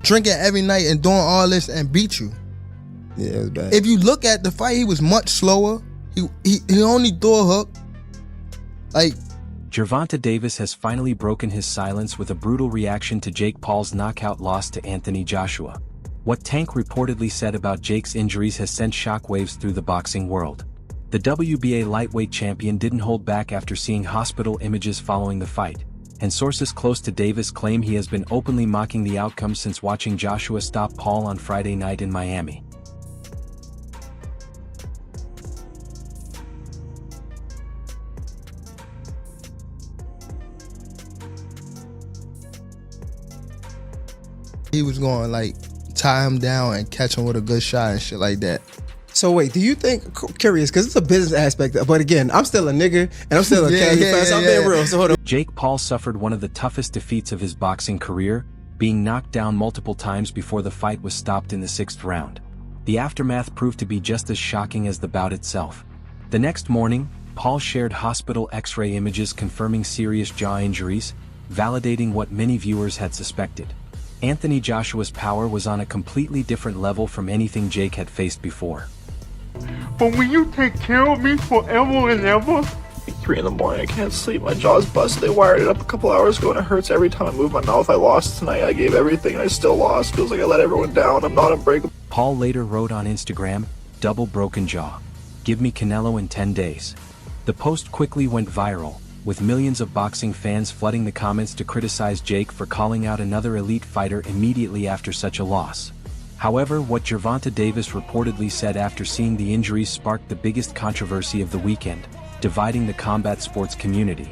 drinking every night and doing all this and beat you. Yeah, it was bad. If you look at the fight, he was much slower. He only threw a hook. Like, Gervonta Davis has finally broken his silence with a brutal reaction to Jake Paul's knockout loss to Anthony Joshua. What Tank reportedly said about Jake's injuries has sent shockwaves through the boxing world. The WBA lightweight champion didn't hold back after seeing hospital images following the fight, and sources close to Davis claim he has been openly mocking the outcome since watching Joshua stop Paul on Friday night in Miami. he was going like tie him down and catch him with a good shot and shit like that. So wait, do you think, curious, because it's a business aspect, but again, I'm still a nigga, and I'm still a casual fan, so I'm being real, so hold on. Jake Paul suffered one of the toughest defeats of his boxing career, being knocked down multiple times before the fight was stopped in the 6th round. The aftermath proved to be just as shocking as the bout itself. The next morning, Paul shared hospital X-ray images confirming serious jaw injuries, validating what many viewers had suspected. Anthony Joshua's power was on a completely different level from anything Jake had faced before. But will you take care of me forever and ever? 3 in the morning, I can't sleep, my jaw's busted. They wired it up a couple hours ago and it hurts every time I move my mouth. I lost tonight, I gave everything and I still lost. Feels like I let everyone down, I'm not unbreakable. Paul later wrote on Instagram, "Double broken jaw. Give me Canelo in 10 days. The post quickly went viral, with millions of boxing fans flooding the comments to criticize Jake for calling out another elite fighter immediately after such a loss. However, what Gervonta Davis reportedly said after seeing the injuries sparked the biggest controversy of the weekend, dividing the combat sports community.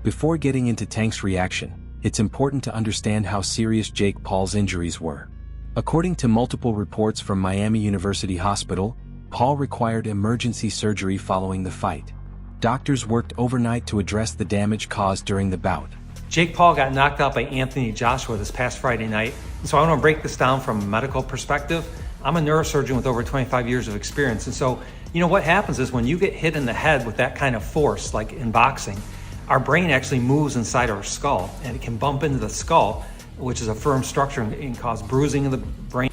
Before getting into Tank's reaction, it's important to understand how serious Jake Paul's injuries were. According to multiple reports from Miami University Hospital, Paul required emergency surgery following the fight. Doctors worked overnight to address the damage caused during the bout. Jake Paul got knocked out by Anthony Joshua this past Friday night. And so I want to break this down from a medical perspective. I'm a neurosurgeon with over 25 years of experience. And so, what happens is when you get hit in the head with that kind of force, like in boxing, our brain actually moves inside our skull and it can bump into the skull, which is a firm structure, and cause bruising of the brain.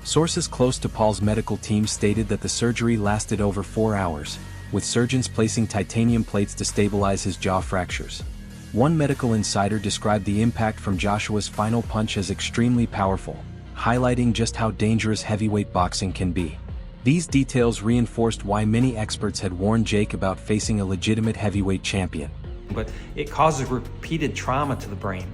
Sources close to Paul's medical team stated that the surgery lasted over 4 hours, with surgeons placing titanium plates to stabilize his jaw fractures. One medical insider described the impact from Joshua's final punch as extremely powerful, highlighting just how dangerous heavyweight boxing can be. These details reinforced why many experts had warned Jake about facing a legitimate heavyweight champion. But it causes repeated trauma to the brain.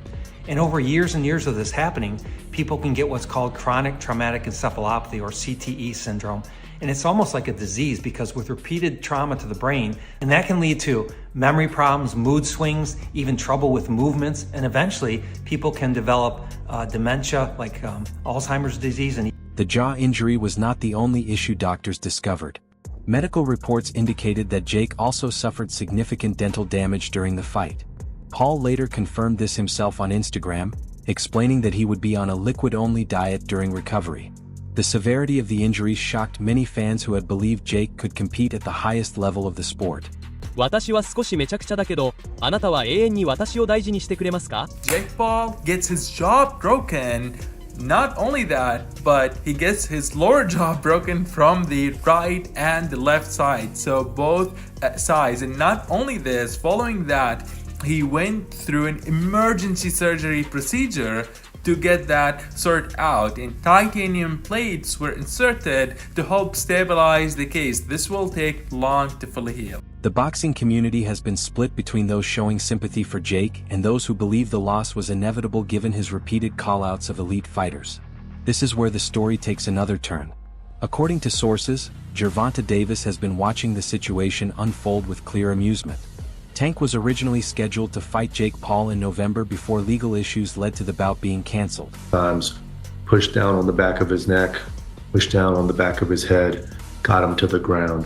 And over years and years of this happening, people can get what's called chronic traumatic encephalopathy, or CTE syndrome. And it's almost like a disease because with repeated trauma to the brain, and that can lead to memory problems, mood swings, even trouble with movements, and eventually people can develop dementia like Alzheimer's disease. And the jaw injury was not the only issue doctors discovered. Medical reports indicated that Jake also suffered significant dental damage during the fight. Paul later confirmed this himself on Instagram, explaining that he would be on a liquid-only diet during recovery. The severity of the injuries shocked many fans who had believed Jake could compete at the highest level of the sport. 私は少しめちゃくちゃだけど、あなたは永遠に私を大事にしてくれますか? Jake Paul gets his jaw broken. Not only that, but he gets his lower jaw broken from the right and the left side. So both sides. And not only this, following that, he went through an emergency surgery procedure to get that sorted out, and titanium plates were inserted to help stabilize the case. This will take long to fully heal. The boxing community has been split between those showing sympathy for Jake and those who believe the loss was inevitable given his repeated call-outs of elite fighters. This is where the story takes another turn. According to sources, Gervonta Davis has been watching the situation unfold with clear amusement. Tank was originally scheduled to fight Jake Paul in November before legal issues led to the bout being canceled. Times pushed down on the back of his neck, pushed down on the back of his head, got him to the ground.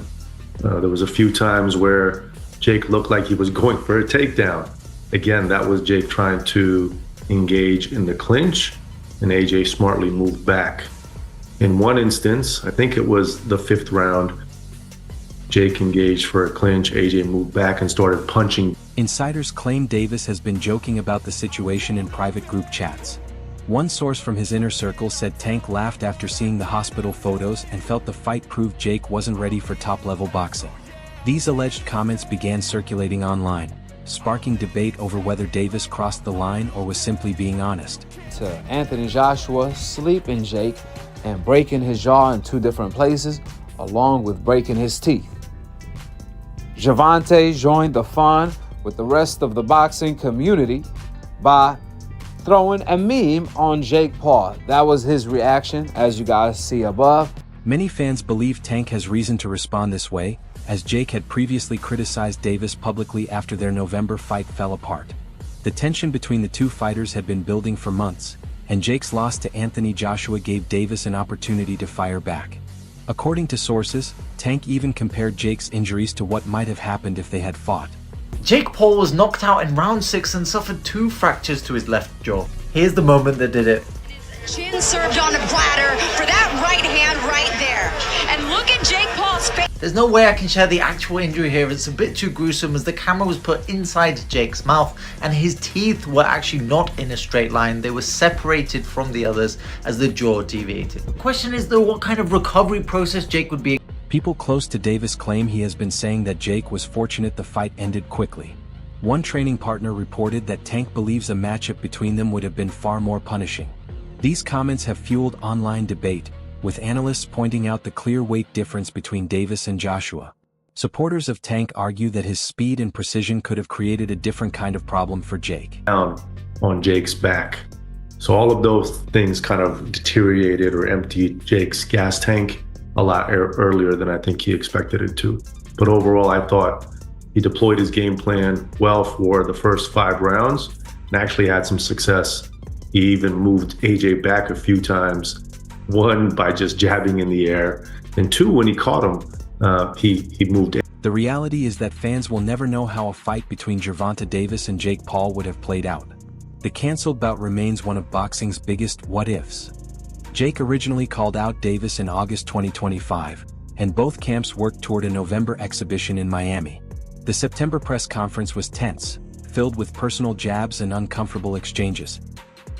There was a few times where Jake looked like he was going for a takedown. Again, that was Jake trying to engage in the clinch, and AJ smartly moved back. In one instance, I think it was the 5th round, Jake engaged for a clinch, AJ moved back and started punching. Insiders claim Davis has been joking about the situation in private group chats. One source from his inner circle said Tank laughed after seeing the hospital photos and felt the fight proved Jake wasn't ready for top-level boxing. These alleged comments began circulating online, sparking debate over whether Davis crossed the line or was simply being honest. To Anthony Joshua sleeping Jake and breaking his jaw in 2 different places, along with breaking his teeth. Gervonta joined the fun with the rest of the boxing community by throwing a meme on Jake Paul. That was his reaction, as you guys see above. Many fans believe Tank has reason to respond this way, as Jake had previously criticized Davis publicly after their November fight fell apart. The tension between the two fighters had been building for months, and Jake's loss to Anthony Joshua gave Davis an opportunity to fire back. According to sources, Tank even compared Jake's injuries to what might have happened if they had fought. Jake Paul was knocked out in round 6 and suffered 2 fractures to his left jaw. Here's the moment that did it. Chin served on a platter for that right hand right there. And look at Jake Paul's face. There's no way I can share the actual injury here. It's a bit too gruesome as the camera was put inside Jake's mouth and his teeth were actually not in a straight line. They were separated from the others as the jaw deviated. The question is though, what kind of recovery process Jake would be. People close to Davis claim he has been saying that Jake was fortunate the fight ended quickly. One training partner reported that Tank believes a matchup between them would have been far more punishing. These comments have fueled online debate, with analysts pointing out the clear weight difference between Davis and Joshua. Supporters of Tank argue that his speed and precision could have created a different kind of problem for Jake. Down on Jake's back. So all of those things kind of deteriorated or emptied Jake's gas tank a lot earlier than I think he expected it to. But overall, I thought he deployed his game plan well for the first 5 rounds and actually had some success. He even moved AJ back a few times, 1 by just jabbing in the air, and 2 when he caught him, he moved. The reality is that fans will never know how a fight between Gervonta Davis and Jake Paul would have played out. The canceled bout remains one of boxing's biggest what-ifs. Jake originally called out Davis in August 2025, and both camps worked toward a November exhibition in Miami. The September press conference was tense, filled with personal jabs and uncomfortable exchanges.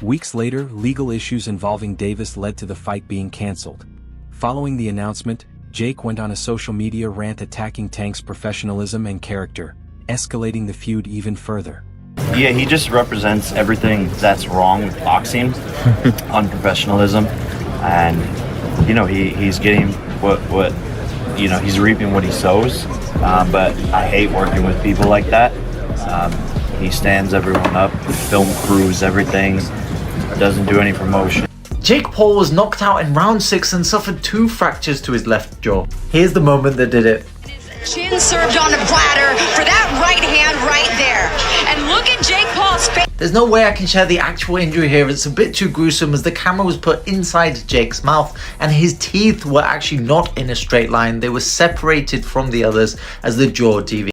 Weeks later, legal issues involving Davis led to the fight being canceled. Following the announcement, Jake went on a social media rant attacking Tank's professionalism and character, escalating the feud even further. Yeah, he just represents everything that's wrong with boxing, unprofessionalism, and he's getting what he's reaping what he sows. But I hate working with people like that. He stands everyone up, film crews, everything. Doesn't do any promotion. Jake Paul was knocked out in round 6 and suffered 2 fractures to his left jaw. Here's the moment that did it. Chin served on a platter for that right hand right there. And look at Jake Paul's face. There's no way I can share the actual injury here. It's a bit too gruesome as the camera was put inside Jake's mouth and his teeth were actually not in a straight line. They were separated from the others as the jaw deviated.